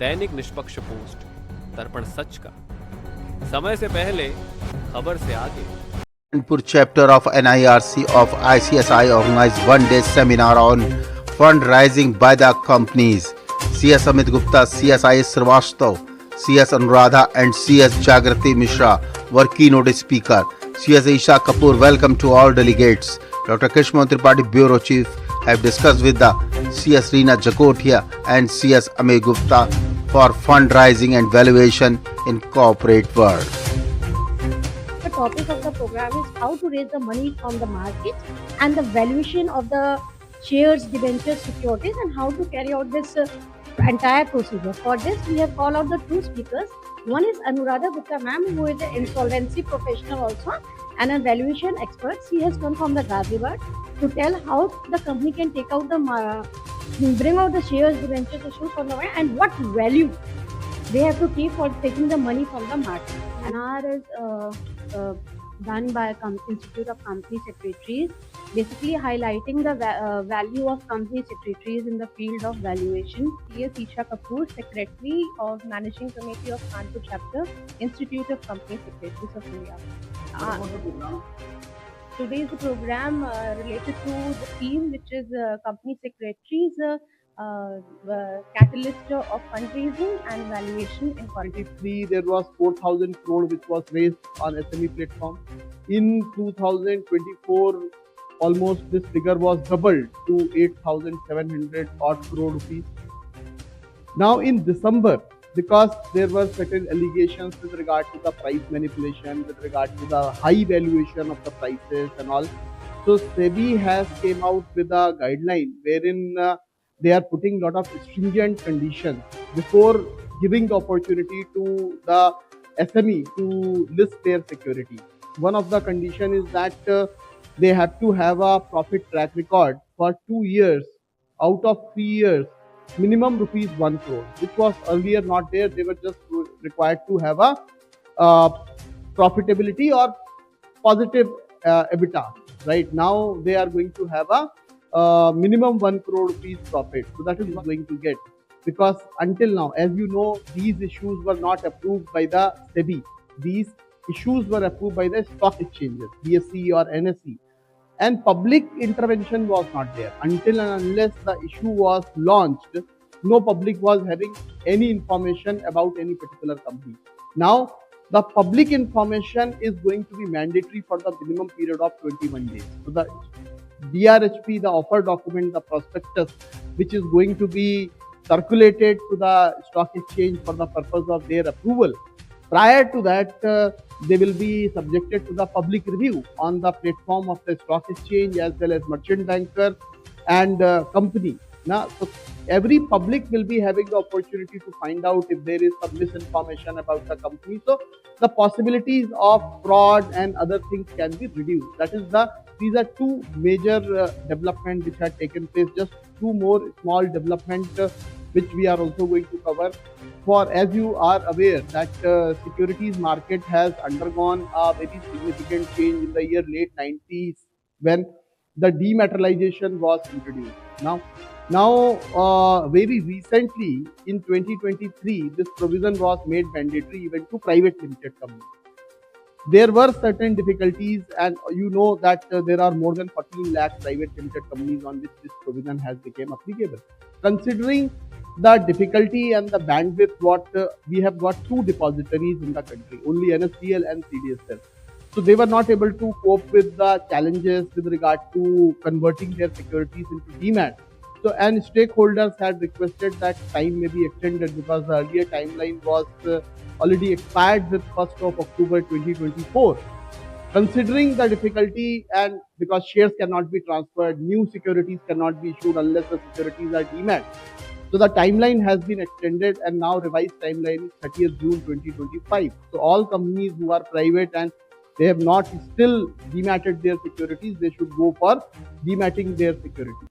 दैनिक निष्पक्ष पोस्ट, दर्पण सच का, समय से पहले, खबर से आगे। Kanpur chapter of NIRC of ICSI organized one-day seminar on fundraising by the companies. CS Amit Gupta, CSI Srivastava, CS Anuradha and CS Jagrati Mishra were keynote speaker. CS Isha Kapoor welcome to all delegates. Dr. Krishna Tripathi, Bureau Chief, have discussed with the CS Reena Jakotia and CS Amit Gupta for fundraising and valuation in corporate world. The topic of the program is how to raise the money from the market and the valuation of the shares, debentures, securities, and how to carry out this entire procedure. For this, we have called out the two speakers. One is Anuradha Gupta ma'am, who is an insolvency professional also and a valuation expert. She has come from the Ghaziabad to tell how the company can take out bring out the shares, debentures, issues from the market and what value they have to keep for taking the money from the market. NR is done by Institute of Company Secretaries, basically highlighting the value of company secretaries in the field of valuation. CS Isha Kapoor, Secretary of Managing Committee of Kanpur Chapter, Institute of Company Secretaries of India. Today's program related to the theme, which is company secretaries, catalyst of fundraising and valuation in corporate. 2023 there was 4,000 crore which was raised on SME platform. In 2024 almost this figure was doubled to 8,700 odd crore rupees. Now in December, because there were certain allegations with regard to the price manipulation, with regard to the high valuation of the prices and all, so SEBI has came out with a guideline wherein they are putting lot of stringent conditions before giving the opportunity to the SME to list their security. One of the condition is that they have to have a profit track record for 2 years. Out of 3 years, minimum rupees 1 crore, which was earlier not there. They were just required to have a profitability or positive EBITDA. Right now, they are going to have a minimum 1 crore rupees profit. So that is going to get, because until now, as you know, these issues were not approved by the SEBI. These issues were approved by the stock exchanges, BSE or NSE. And public intervention was not there. Until and unless the issue was launched, no public was having any information about any particular company. Now, the public information is going to be mandatory for the minimum period of 21 days. So the DRHP, the offer document, the prospectus, which is going to be circulated to the stock exchange for the purpose of their approval. Prior to that, they will be subjected to the public review on the platform of the stock exchange as well as merchant banker and company. Now, so every public will be having the opportunity to find out if there is some misinformation about the company. So the possibilities of fraud and other things can be reduced. That is these are two major developments which had taken place. Just two more small developments which we are also going to cover. For, as you are aware, that securities market has undergone a very significant change in the year late 90s when the dematerialization was introduced. Now, very recently in 2023, this provision was made mandatory even to private limited companies. There were certain difficulties, and you know that there are more than 14 lakh private limited companies on which this provision has become applicable. Considering the difficulty and the bandwidth, we have got two depositories in the country, only NSDL and CDSL. So they were not able to cope with the challenges with regard to converting their securities into demat. So, and stakeholders had requested that time may be extended because the earlier timeline was already expired with 1st of October 2024. Considering the difficulty, and because shares cannot be transferred, new securities cannot be issued unless the securities are demat. So the timeline has been extended, and now revised timeline is 30th June 2025. So all companies who are private and they have not still dematted their securities, they should go for dematting their securities.